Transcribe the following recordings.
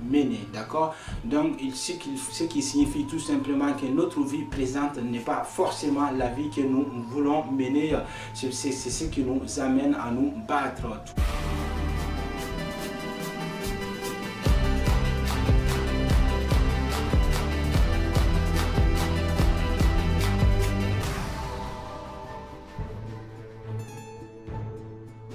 mener, d'accord? Donc ce qui signifie tout simplement que notre vie présente n'est pas forcément la vie que nous voulons mener, c'est ce qui nous amène à nous battre.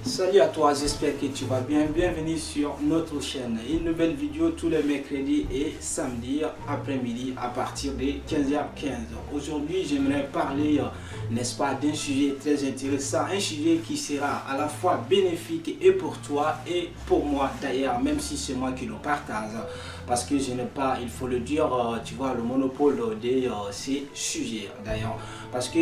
Salut à toi, j'espère que tu vas bien. Bienvenue sur notre chaîne. Une nouvelle vidéo tous les mercredis et samedis après-midi à partir de 15h15. Aujourd'hui, j'aimerais parler, n'est-ce pas, d'un sujet très intéressant. Un sujet qui sera à la fois bénéfique et pour toi et pour moi d'ailleurs, même si c'est moi qui le partage. Parce que je n'ai pas, il faut le dire, tu vois, le monopole de ces sujets d'ailleurs. Parce que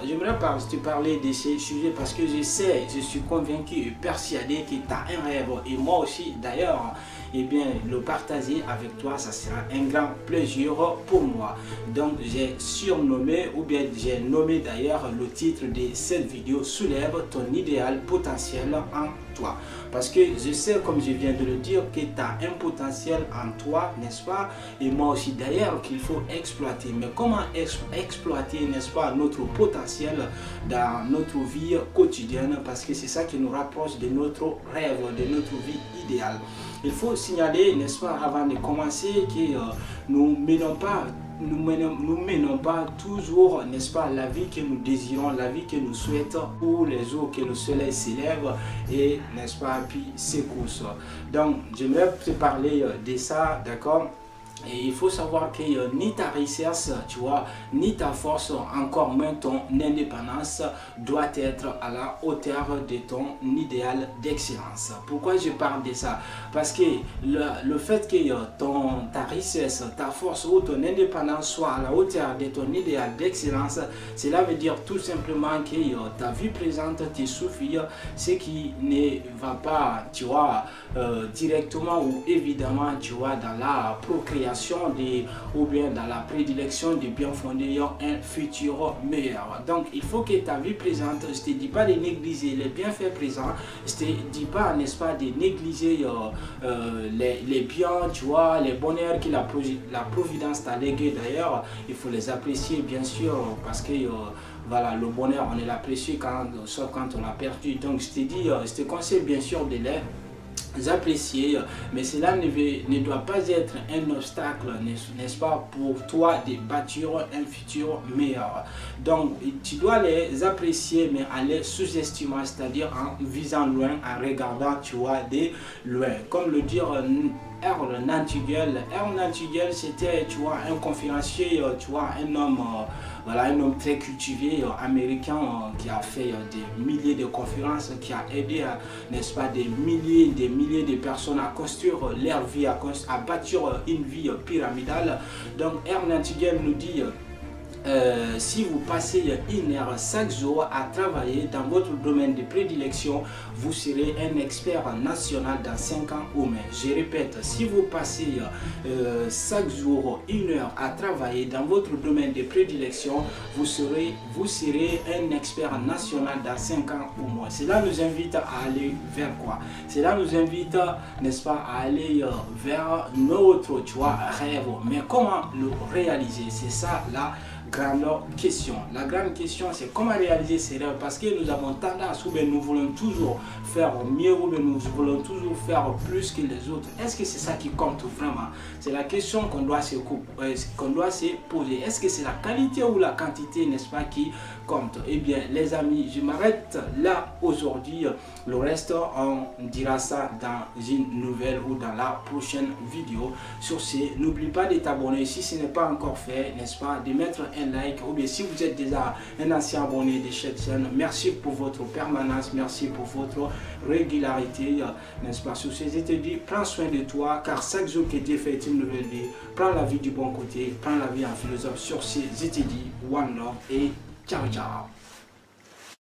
j'aimerais te parler de ces sujets parce que je suis convaincu et persuadé que tu as un rêve. Et moi aussi d'ailleurs, eh bien, le partager avec toi, ça sera un grand plaisir pour moi. Donc j'ai surnommé, ou bien j'ai nommé d'ailleurs le titre de cette vidéo: soulève ton idéal potentiel en toi. Parce que je sais, comme je viens de le dire, que tu as un potentiel en toi, n'est-ce pas? Et moi aussi d'ailleurs, qu'il faut exploiter. Mais comment exploiter, n'est-ce pas, notre potentiel dans notre vie quotidienne? Parce que c'est ça qui nous rapproche de notre rêve, de notre vie idéale. Il faut signaler, n'est-ce pas, avant de commencer, que nous menons pas toujours, n'est-ce pas, la vie que nous désirons, la vie que nous souhaitons, ou les jours que le soleil s'élève et, n'est-ce pas, puis s'écousse. Donc, j'aimerais te parler de ça, d'accord? Et il faut savoir que ni ta richesse, tu vois, ni ta force, encore moins ton indépendance doit être à la hauteur de ton idéal d'excellence. Pourquoi je parle de ça? Parce que le fait que ta richesse, ta force ou ton indépendance soit à la hauteur de ton idéal d'excellence, cela veut dire tout simplement que ta vie présente te suffit, ce qui ne va pas, tu vois, directement ou évidemment, tu vois, dans la procréation ou bien dans la prédilection de bien fonder un futur meilleur. Donc il faut que ta vie présente, je ne te dis pas de négliger les bienfaits présents, je ne te dis pas, n'est-ce pas, de négliger les biens, tu vois, les bonheurs que la providence t'a légué. D'ailleurs, il faut les apprécier bien sûr, parce que voilà, le bonheur on l'apprécie sauf quand on l'a perdu. Donc je te conseille bien sûr de les apprécier, mais cela ne doit pas être un obstacle, n'est-ce pas, pour toi de bâtir un futur meilleur. Donc tu dois les apprécier, mais en les sous-estimant, c'est-à-dire en visant loin, en regardant, tu vois, de loin. Comme le dire Earl Nightingale. Earl Nightingale, c'était, tu vois, un conférencier, tu vois, un homme, voilà, un homme très cultivé, américain, qui a fait des milliers de conférences, qui a aidé, n'est-ce pas, des milliers de personnes à construire leur vie, à bâtir une vie pyramidale. Donc Earl Nightingale nous dit: si vous passez 1 heure chaque jour à travailler dans votre domaine de prédilection, vous serez un expert national dans 5 ans ou moins. Je répète, si vous passez chaque jour 1 heure à travailler dans votre domaine de prédilection, vous serez un expert national dans 5 ans ou moins. Cela nous invite à aller vers quoi? Cela nous invite, n'est-ce pas, à aller vers notre, tu vois, rêve. Mais comment le réaliser? C'est ça là grande question. La grande question, c'est comment réaliser ces rêves, parce que nous avons tendance, ou bien nous voulons toujours faire mieux, ou bien nous voulons toujours faire plus que les autres. Est-ce que c'est ça qui compte vraiment? C'est la question qu'on doit se poser. Est-ce que c'est la qualité ou la quantité, n'est-ce pas, qui compte? Eh bien les amis, je m'arrête là aujourd'hui. Le reste, on dira ça dans une nouvelle ou dans la prochaine vidéo. Sur ce, n'oublie pas de t'abonner si ce n'est pas encore fait, n'est-ce pas, de mettre un like, ou bien si vous êtes déjà un ancien abonné de cette chaîne, merci pour votre permanence, merci pour votre régularité, n'est-ce pas? Sur ce, je te dis, prends soin de toi, car chaque jour que Dieu fait une nouvelle vie, prends la vie du bon côté, prends la vie en philosophe. Sur ce, je te dis one love et ciao ciao.